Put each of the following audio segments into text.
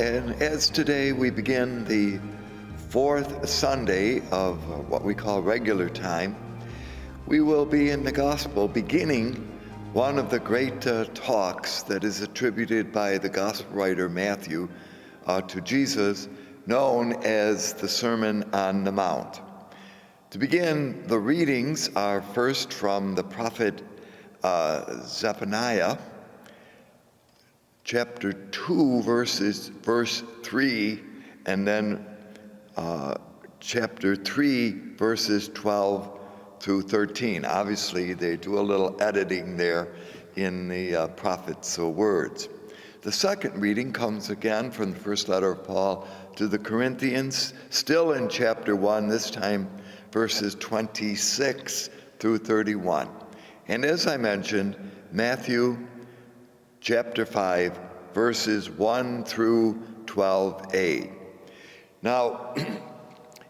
And as today we begin the fourth Sunday of what we call regular time, we will be in the Gospel beginning one of the great talks that is attributed by the Gospel writer Matthew to Jesus, known as the Sermon on the Mount. To begin, the readings are first from the prophet Zephaniah, chapter 2, verse 3, and then chapter 3, verses 12 through 13. Obviously, they do a little editing there in the prophet's words. The second reading comes again from the first letter of Paul to the Corinthians, still in chapter 1, this time verses 26 through 31. And as I mentioned, Matthew chapter 5, verses 1 through 12a. Now,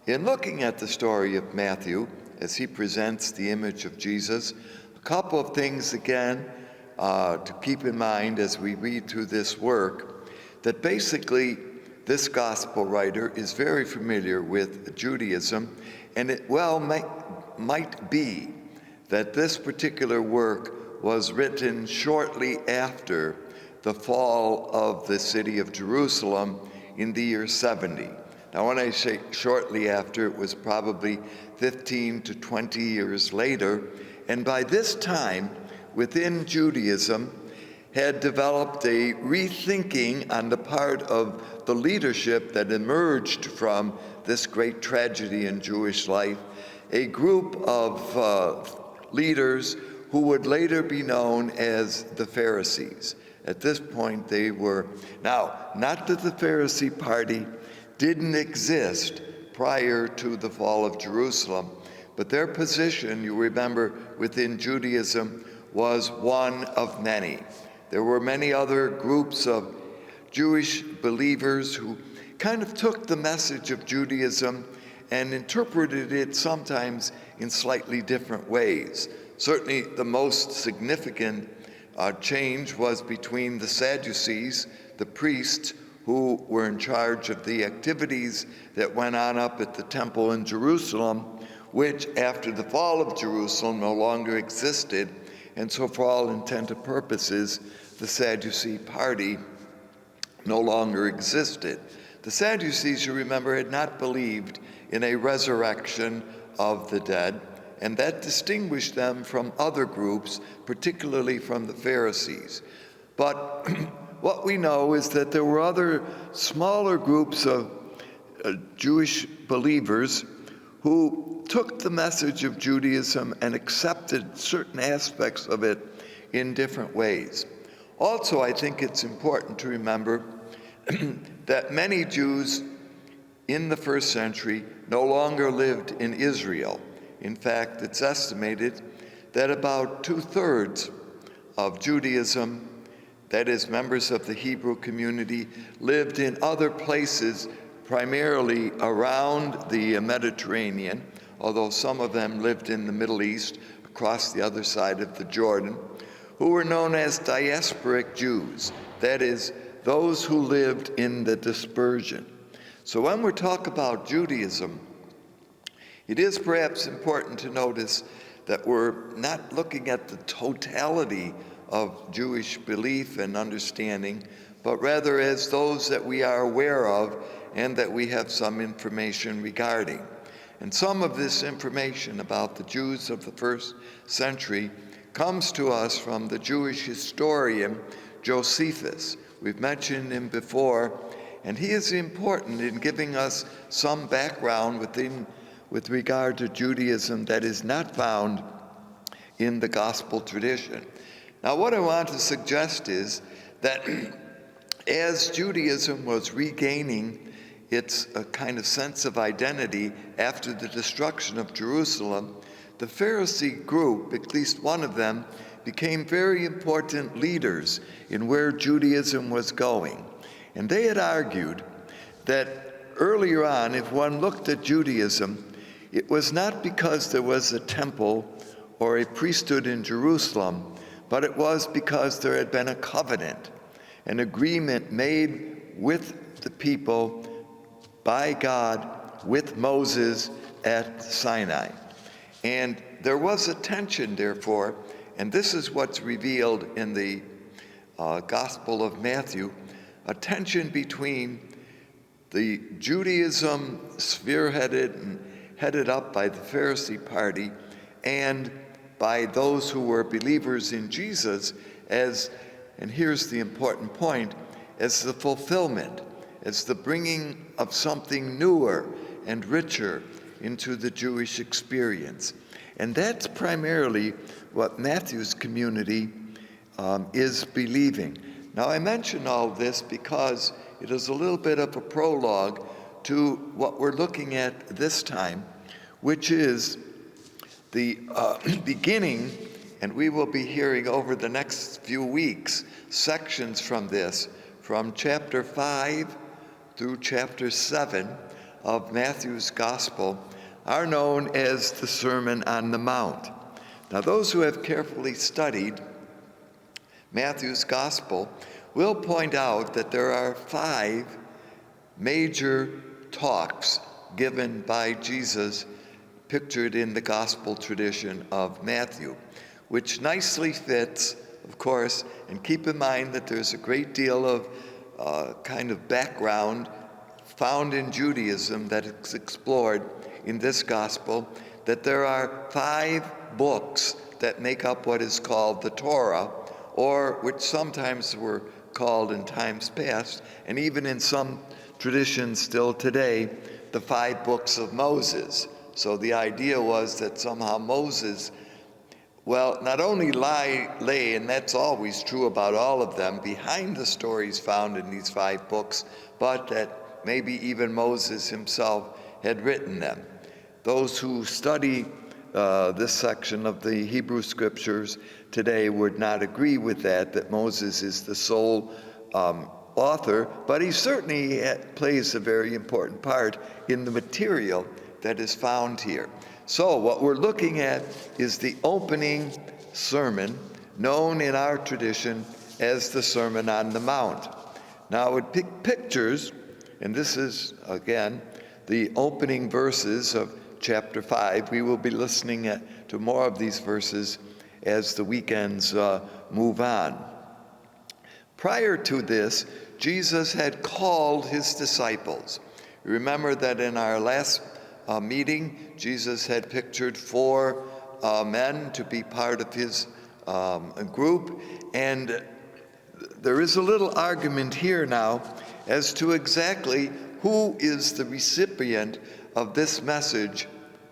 in looking at the story of Matthew, as he presents the image of Jesus, a couple of things again to keep in mind as we read through this work, that basically this gospel writer is very familiar with Judaism, and it might be that this particular work was written shortly after the fall of the city of Jerusalem in the year 70. Now, when I say shortly after, it was probably 15 to 20 years later, and by this time, within Judaism, had developed a rethinking on the part of the leadership that emerged from this great tragedy in Jewish life, a group of leaders who would later be known as the Pharisees. At this point, they were, now, not that the Pharisee party didn't exist prior to the fall of Jerusalem, but their position, you remember, within Judaism was one of many. There were many other groups of Jewish believers who kind of took the message of Judaism and interpreted it sometimes in slightly different ways. Certainly the most significant change was between the Sadducees, the priests who were in charge of the activities that went on up at the temple in Jerusalem, which after the fall of Jerusalem no longer existed, and so for all intent and purposes, the Sadducee party no longer existed. The Sadducees, you remember, had not believed in a resurrection of the dead, and that distinguished them from other groups, particularly from the Pharisees. But what we know is that there were other smaller groups of Jewish believers who took the message of Judaism and accepted certain aspects of it in different ways. Also, I think it's important to remember that many Jews in the first century no longer lived in Israel. In fact, it's estimated that about 2/3 of Judaism, that is, members of the Hebrew community, lived in other places, primarily around the Mediterranean, although some of them lived in the Middle East, across the other side of the Jordan, who were known as diasporic Jews, that is, those who lived in the dispersion. So when we talk about Judaism, it is perhaps important to notice that we're not looking at the totality of Jewish belief and understanding, but rather as those that we are aware of and that we have some information regarding. And some of this information about the Jews of the first century comes to us from the Jewish historian Josephus. We've mentioned him before, and he is important in giving us some background with regard to Judaism that is not found in the gospel tradition. Now, what I want to suggest is that as Judaism was regaining its kind of sense of identity after the destruction of Jerusalem, the Pharisee group, at least one of them, became very important leaders in where Judaism was going. And they had argued that earlier on, if one looked at Judaism, it was not because there was a temple or a priesthood in Jerusalem, but it was because there had been a covenant, an agreement made with the people by God with Moses at Sinai. And there was a tension, therefore, and this is what's revealed in the Gospel of Matthew, a tension between the Judaism spearheaded and headed up by the Pharisee party and by those who were believers in Jesus as, and here's the important point, as the fulfillment, as the bringing of something newer and richer into the Jewish experience. And that's primarily what Matthew's community is believing. Now, I mention all this because it is a little bit of a prologue to what we're looking at this time, which is the beginning, and we will be hearing over the next few weeks sections from this, from chapter 5 through chapter 7 of Matthew's Gospel, are known as the Sermon on the Mount. Now, those who have carefully studied Matthew's Gospel will point out that there are 5 major talks given by Jesus pictured in the Gospel tradition of Matthew, which nicely fits, of course, and keep in mind that there's a great deal of kind of background found in Judaism that is explored in this Gospel, that there are 5 books that make up what is called the Torah, or which sometimes were called in times past, and even in some traditions still today, the 5 books of Moses. So the idea was that somehow Moses, well, not only lay, and that's always true about all of them, behind the stories found in these 5 books, but that maybe even Moses himself had written them. Those who study this section of the Hebrew Scriptures today would not agree with that Moses is the sole author, but he certainly plays a very important part in the material that is found here. So what we're looking at is the opening sermon, known in our tradition as the Sermon on the Mount. Now it pictures, and this is, again, the opening verses of chapter 5. We will be listening to more of these verses as the weekends move on. Prior to this, Jesus had called his disciples. Remember that in our last meeting, Jesus had pictured 4 men to be part of his group, and there is a little argument here now as to exactly who is the recipient of this message,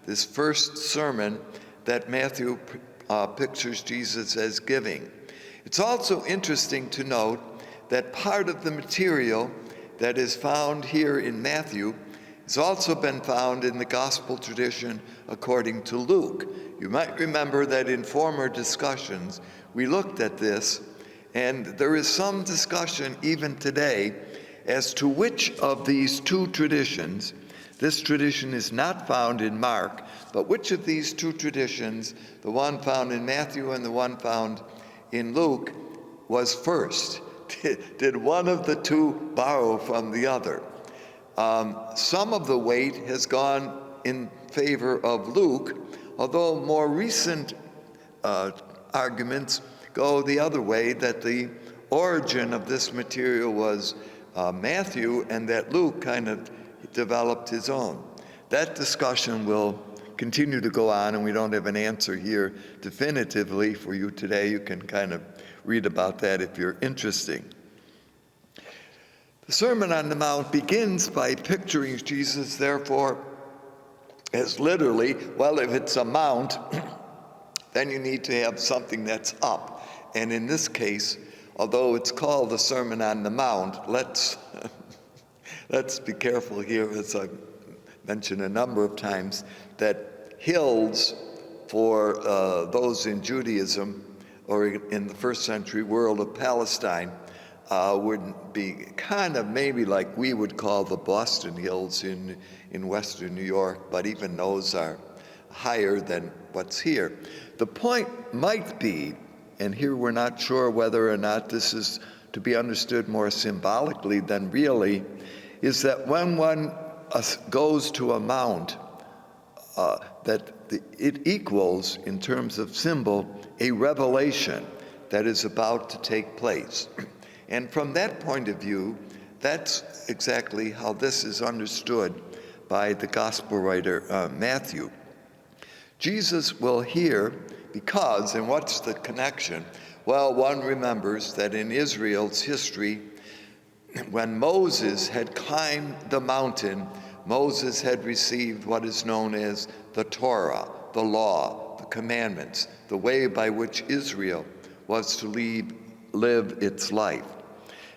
this first sermon that Matthew pictures Jesus as giving. It's also interesting to note that part of the material that is found here in Matthew has also been found in the gospel tradition according to Luke. You might remember that in former discussions we looked at this, and there is some discussion even today as to which of these 2 traditions, this tradition is not found in Mark, but which of these 2 traditions, the one found in Matthew and the one found in Luke, was first? Did one of the 2 borrow from the other? Some of the weight has gone in favor of Luke, although more recent arguments go the other way, that the origin of this material was Matthew, and that Luke kind of developed his own. That discussion will continue to go on, and we don't have an answer here definitively for you today. You can kind of read about that if you're interested. The Sermon on the Mount begins by picturing Jesus, therefore, as literally, well, if it's a mount, then you need to have something that's up. And in this case, although it's called the Sermon on the Mount, let's be careful here, as I've mentioned a number of times, that hills for those in Judaism or in the first century world of Palestine would be kind of maybe like we would call the Boston Hills in western New York, but even those are higher than what's here. The point might be, and here we're not sure whether or not this is to be understood more symbolically than really, is that when one goes to a mount, it equals, in terms of symbol, a revelation that is about to take place. And from that point of view, that's exactly how this is understood by the gospel writer Matthew. Jesus will hear because, and what's the connection? Well, one remembers that in Israel's history, when Moses had climbed the mountain, Moses had received what is known as the Torah, the law, the commandments, the way by which Israel was to live its life.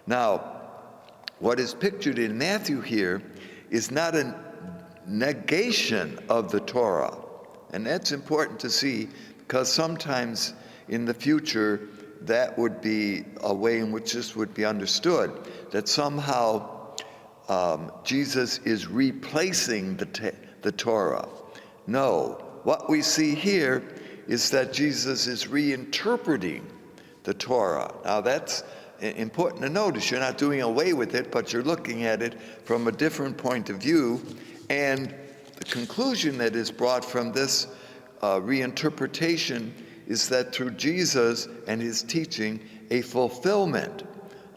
Now, what is pictured in Matthew here is not a negation of the Torah. And that's important to see, because sometimes in the future that would be a way in which this would be understood, that somehow Jesus is replacing the Torah. No, what we see here is that Jesus is reinterpreting the Torah. Now that's important to notice. You're not doing away with it, but you're looking at it from a different point of view. And the conclusion that is brought from this reinterpretation is that through Jesus and his teaching, a fulfillment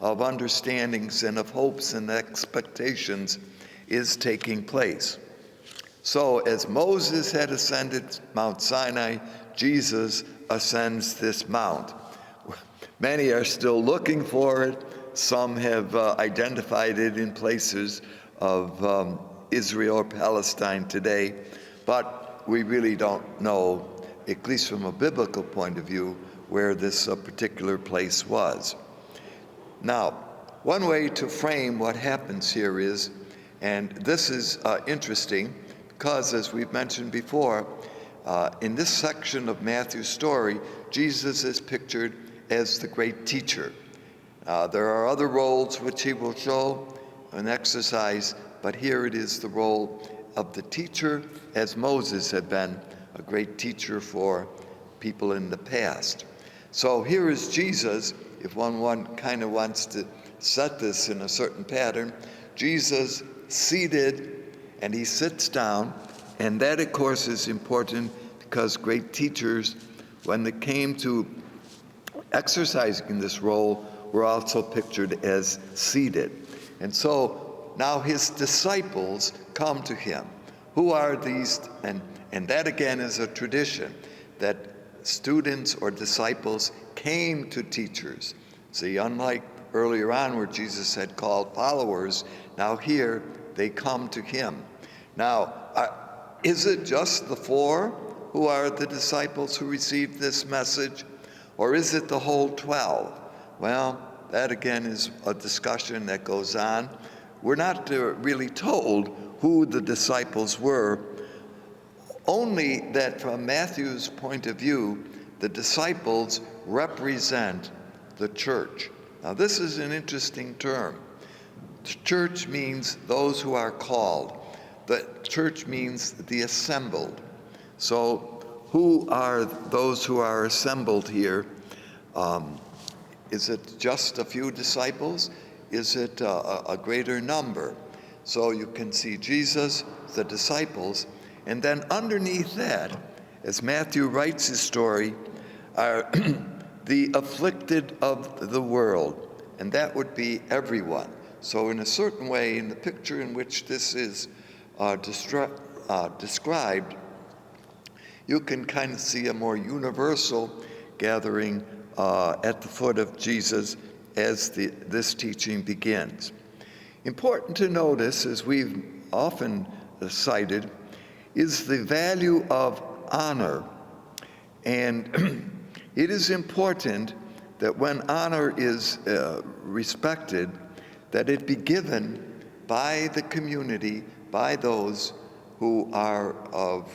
of understandings and of hopes and expectations is taking place. So as Moses had ascended Mount Sinai, Jesus ascends this mount. Many are still looking for it. Some have identified it in places of Israel or Palestine today, but we really don't know, at least from a biblical point of view, where this particular place was. Now, one way to frame what happens here is, and this is interesting, because as we've mentioned before, in this section of Matthew's story, Jesus is pictured as the great teacher. There are other roles which he will show and exercise, but here it is the role of the teacher, as Moses had been a great teacher for people in the past. So here is Jesus, if one kind of wants to set this in a certain pattern, Jesus seated, and he sits down, and that of course is important because great teachers, when they came to exercising this role, were also pictured as seated. And so now his disciples come to him. Who are these? And that again is a tradition, that students or disciples came to teachers. See, unlike earlier on where Jesus had called followers, now here they come to him. Now, is it just the 4 who are the disciples who received this message? Or is it the whole 12? Well, that again is a discussion that goes on. We're not really told who the disciples were, only that from Matthew's point of view, the disciples represent the church. Now, this is an interesting term. The church means those who are called. The church means the assembled. So who are those who are assembled here? Is it just a few disciples? Is it a greater number? So you can see Jesus, the disciples, and then underneath that, as Matthew writes his story, are the afflicted of the world, and that would be everyone. So in a certain way, in the picture in which this is described, you can kind of see a more universal gathering at the foot of Jesus as this teaching begins. Important to notice, as we've often cited, is the value of honor. And it is important that when honor is respected, that it be given by the community, by those who are of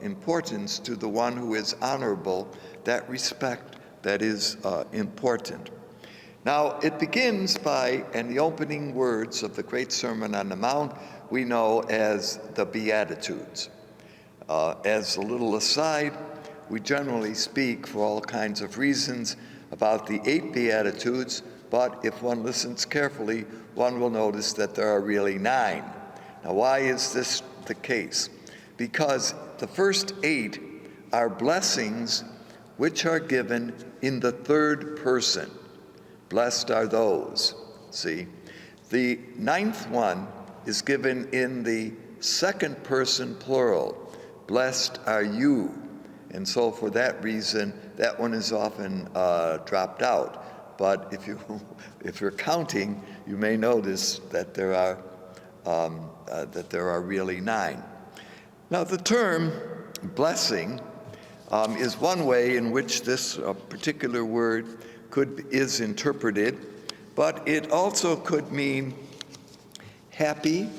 importance to the one who is honorable, that respect that is important. Now, it begins by, in the opening words of the great Sermon on the Mount, we know as the Beatitudes. As a little aside, we generally speak, for all kinds of reasons, about the 8 Beatitudes, but if one listens carefully, one will notice that there are really 9. Now, why is this the case? Because the first 8 are blessings which are given in the third person. Blessed are those. See? The 9th one is given in the second person plural. Blessed are you. And so for that reason, that one is often dropped out. But if you're counting, you may notice that there are really 9. Now, the term blessing is one way in which this particular word is interpreted, but it also could mean happy,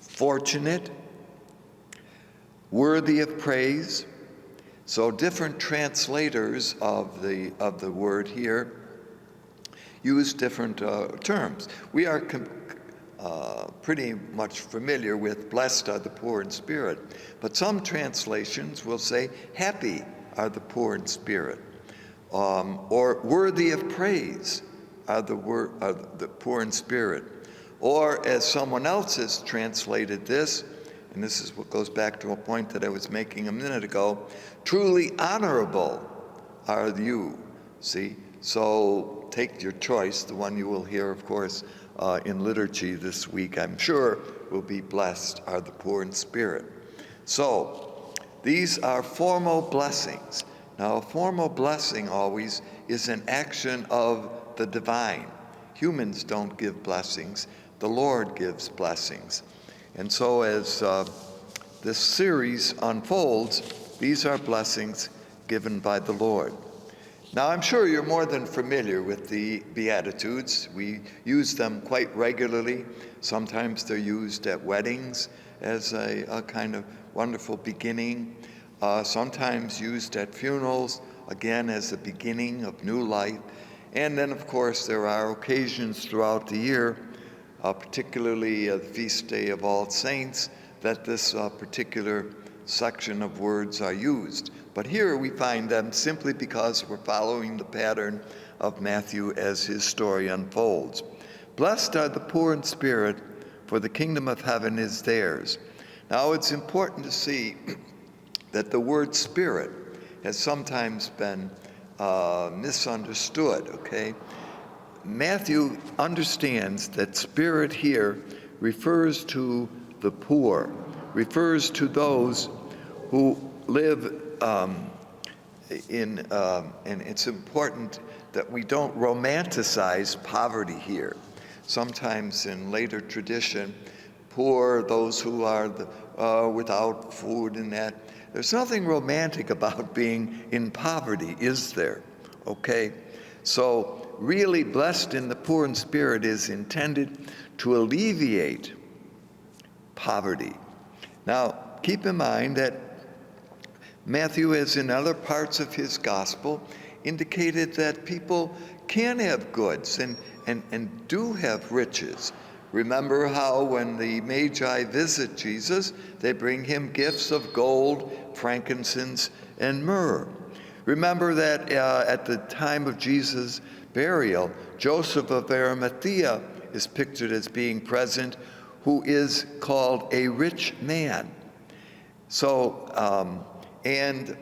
fortunate, worthy of praise. So different translators of the word here use different terms. We are pretty much familiar with blessed are the poor in spirit, but some translations will say happy are the poor in spirit, or worthy of praise are the poor in spirit, or as someone else has translated this, and this is what goes back to a point that I was making a minute ago, truly honorable are you. See, so take your choice. The one you will hear, of course, in liturgy this week, I'm sure, will be blessed are the poor in spirit. So these are formal blessings. Now, a formal blessing always is an action of the divine. Humans don't give blessings. The Lord gives blessings. And so as this series unfolds, these are blessings given by the Lord. Now, I'm sure you're more than familiar with the Beatitudes. We use them quite regularly. Sometimes they're used at weddings as a kind of wonderful beginning. Sometimes used at funerals, again, as the beginning of new life. And then, of course, there are occasions throughout the year, particularly the feast day of All Saints, that this particular section of words are used. But here we find them simply because we're following the pattern of Matthew as his story unfolds. Blessed are the poor in spirit, for the kingdom of heaven is theirs. Now, it's important to see that the word spirit has sometimes been misunderstood, okay? Matthew understands that spirit here refers to the poor, refers to those who live and it's important that we don't romanticize poverty here. Sometimes in later tradition, poor, those who are without food and that, there's nothing romantic about being in poverty, is there? Okay? So really, blessed in the poor in spirit is intended to alleviate poverty. Now, keep in mind that Matthew, as in other parts of his gospel, indicated that people can have goods and do have riches. Remember how when the Magi visit Jesus, they bring him gifts of gold, frankincense, and myrrh. Remember that at the time of Jesus' burial, Joseph of Arimathea is pictured as being present, who is called a rich man. So, and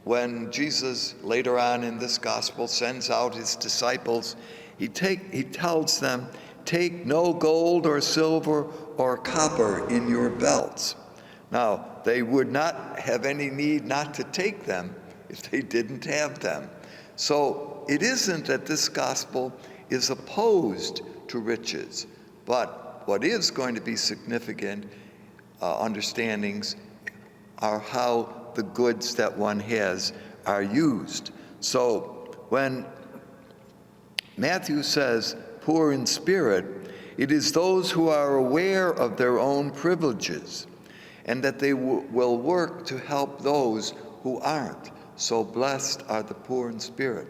when Jesus later on in this gospel sends out his disciples, he tells them, take no gold or silver or copper in your belts. Now, they would not have any need not to take them if they didn't have them. So it isn't that this gospel is opposed to riches, but what is going to be significant understandings are how the goods that one has are used. So when Matthew says poor in spirit, it is those who are aware of their own privileges and that they will work to help those who aren't. So blessed are the poor in spirit.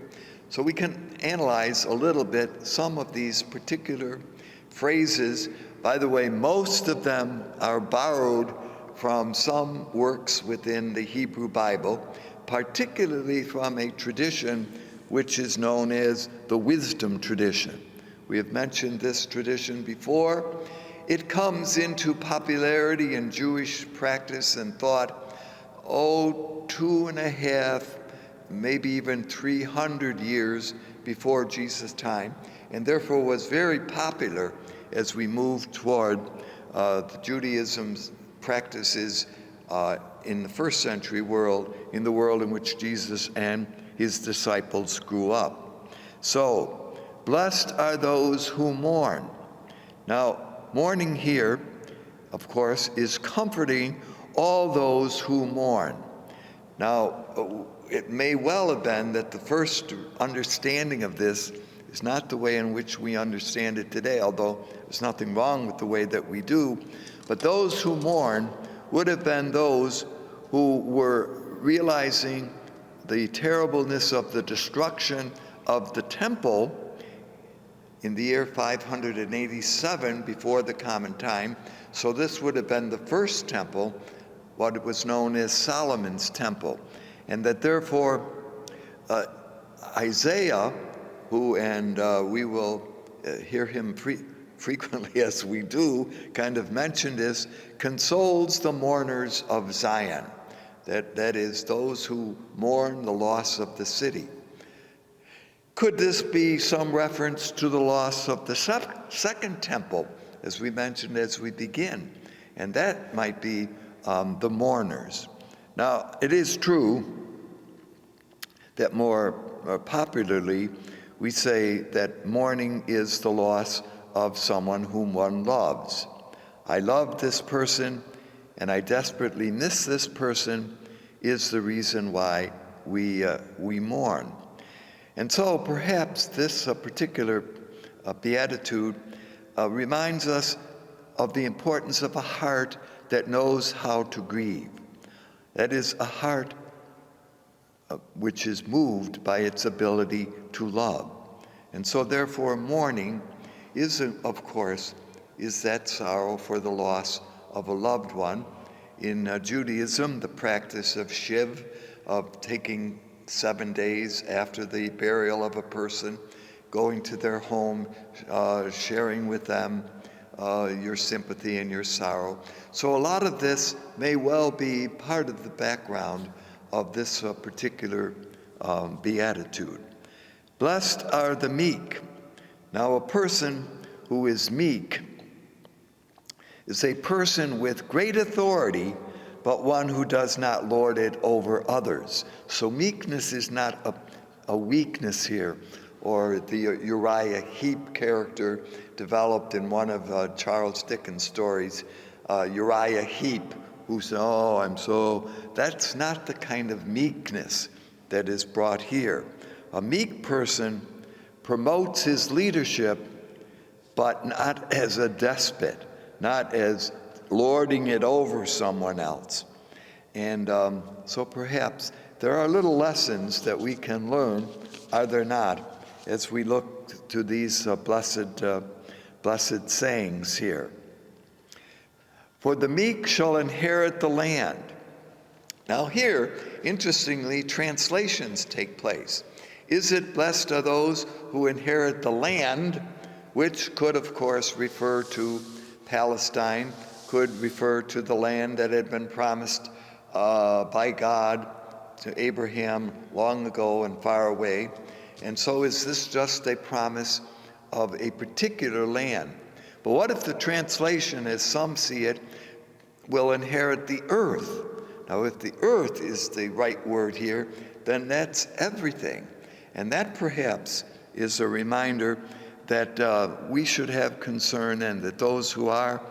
So we can analyze a little bit some of these particular phrases. By the way, most of them are borrowed from some works within the Hebrew Bible, particularly from a tradition which is known as the wisdom tradition. We have mentioned this tradition before. It comes into popularity in Jewish practice and thought, 2.5, maybe even 300 years before Jesus' time, and therefore was very popular as we move toward the Judaism's practices in the first century world, in the world in which Jesus and his disciples grew up. So, blessed are those who mourn. Now, mourning here, of course, is comforting all those who mourn. Now, it may well have been that the first understanding of this is not the way in which we understand it today, although there's nothing wrong with the way that we do. But those who mourn would have been those who were realizing the terribleness of the destruction of the temple in the year 587 before the common time. So this would have been the first temple, what was known as Solomon's temple. And that therefore Isaiah, who, and we will hear him frequently as we do, kind of mention this, consoles the mourners of Zion. That is, those who mourn the loss of the city. Could this be some reference to the loss of the second temple, as we mentioned as we begin? And that might be the mourners. Now, it is true that more popularly, we say that mourning is the loss of someone whom one loves. I love this person, and I desperately miss this person, is the reason why we mourn. And so perhaps this particular beatitude reminds us of the importance of a heart that knows how to grieve. That is, a heart which is moved by its ability to love. And so therefore mourning is, of course, is that sorrow for the loss of a loved one. In Judaism, the practice of Shiv, of taking 7 days after the burial of a person, going to their home, sharing with them your sympathy and your sorrow. So a lot of this may well be part of the background of this particular beatitude. Blessed are the meek. Now, a person who is meek is a person with great authority, but one who does not lord it over others. So meekness is not a weakness here, or the Uriah Heep character developed in one of Charles Dickens' stories, Uriah Heep, who said, that's not the kind of meekness that is brought here. A meek person promotes his leadership, but not as a despot, not as lording it over someone else. And so perhaps there are little lessons that we can learn, are there not, as we look to these blessed sayings here. For the meek shall inherit the land. Now here, interestingly, translations take place. Is it blessed are those who inherit the land, which could, of course, refer to Palestine, could refer to the land that had been promised by God to Abraham long ago and far away. And so is this just a promise of a particular land? But what if the translation, as some see it, will inherit the earth? Now, if the earth is the right word here, then that's everything. And that perhaps is a reminder that we should have concern, and that those who are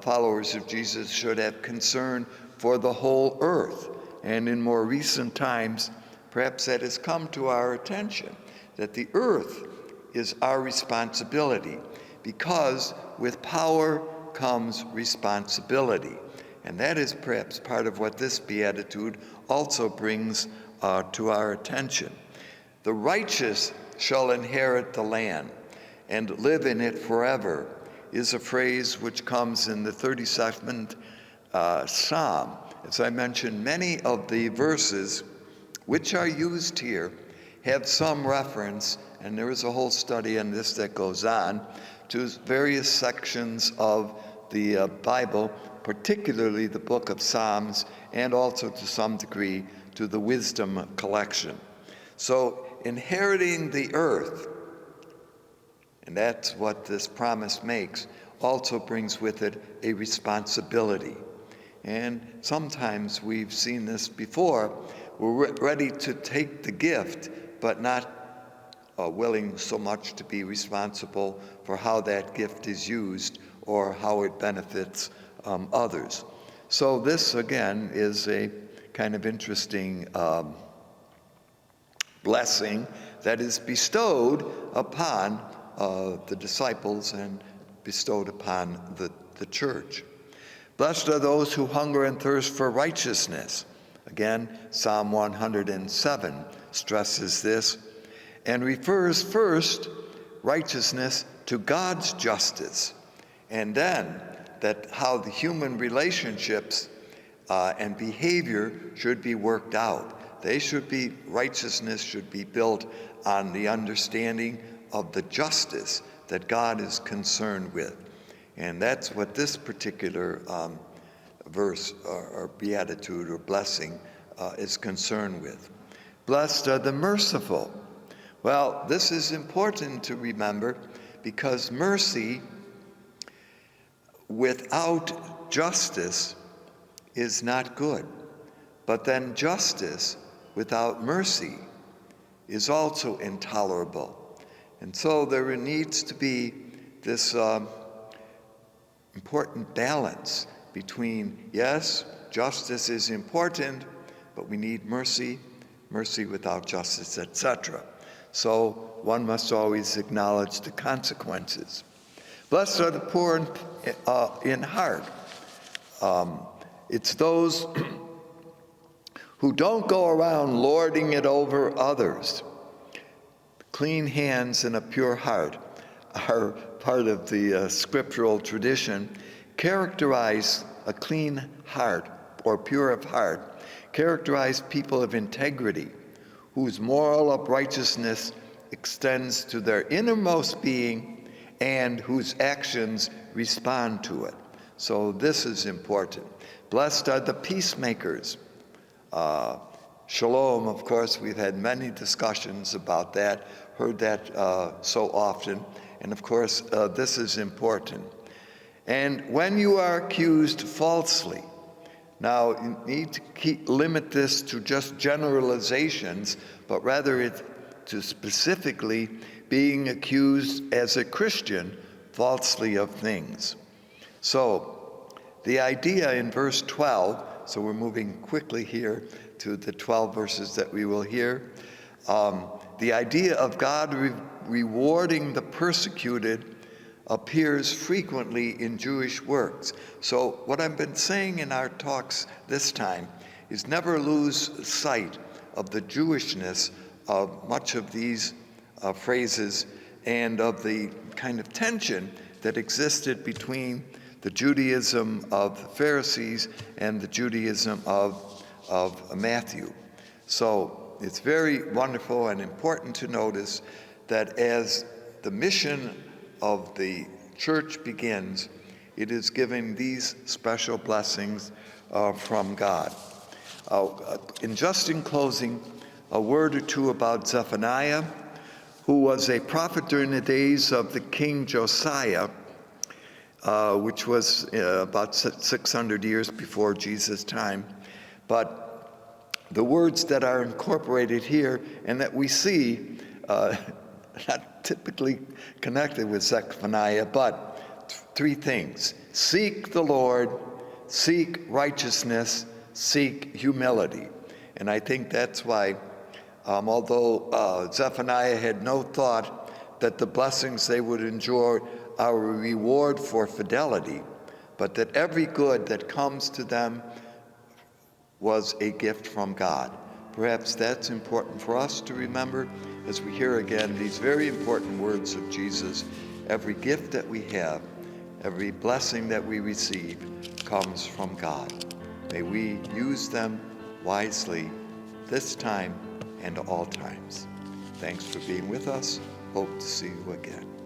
followers of Jesus should have concern for the whole earth. And in more recent times, perhaps that has come to our attention, that the earth is our responsibility, because with power comes responsibility. And that is perhaps part of what this beatitude also brings to our attention. The righteous shall inherit the land and live in it forever is a phrase which comes in the 32nd Psalm. As I mentioned, many of the verses which are used here have some reference, and there is a whole study on this that goes on, to various sections of the Bible, particularly the book of Psalms, and also to some degree to the wisdom collection. So inheriting the earth, and that's what this promise makes, also brings with it a responsibility. And sometimes we've seen this before. We're ready to take the gift, but not willing so much to be responsible for how that gift is used or how it benefits others. So this, again, is a kind of interesting blessing that is bestowed upon the disciples and bestowed upon the church. Blessed are those who hunger and thirst for righteousness. Again, Psalm 107 stresses this and refers first righteousness to God's justice, and then that how the human relationships and behavior should be worked out. Righteousness should be built on the understanding of the justice that God is concerned with. And that's what this particular verse or beatitude or blessing is concerned with. Blessed are the merciful. Well, this is important to remember because mercy without justice is not good. But then justice without mercy is also intolerable. And so there needs to be this important balance between, yes, justice is important, but we need mercy without justice, etc. So one must always acknowledge the consequences. Blessed are the poor in heart. It's those who don't go around lording it over others. Clean hands and a pure heart are part of the scriptural tradition. Characterize a clean heart or pure of heart, characterize people of integrity whose moral uprightness extends to their innermost being and whose actions respond to it. So this is important. Blessed are the peacemakers. Shalom, of course, we've had many discussions about that, heard that so often, and of course, this is important. And when you are accused falsely, now you need to limit this to just generalizations, but rather to specifically being accused as a Christian falsely of things. So the idea in verse 12, so we're moving quickly here to the 12 verses that we will hear. The idea of God rewarding the persecuted appears frequently in Jewish works. So what I've been saying in our talks this time is never lose sight of the Jewishness of much of these phrases and of the kind of tension that existed between the Judaism of the Pharisees and the Judaism of Matthew. So it's very wonderful and important to notice that as the mission of the church begins, it is giving these special blessings from God. In closing, a word or two about Zephaniah, who was a prophet during the days of the King Josiah, which was about 600 years before Jesus' time. But the words that are incorporated here and that we see, not typically connected with Zephaniah, but three things. Seek the Lord, seek righteousness, seek humility. And I think that's why, although Zephaniah had no thought that the blessings they would enjoy are a reward for fidelity, but that every good that comes to them was a gift from God. Perhaps that's important for us to remember as we hear again these very important words of Jesus. Every gift that we have, every blessing that we receive comes from God. May we use them wisely this time and all times. Thanks for being with us. Hope to see you again.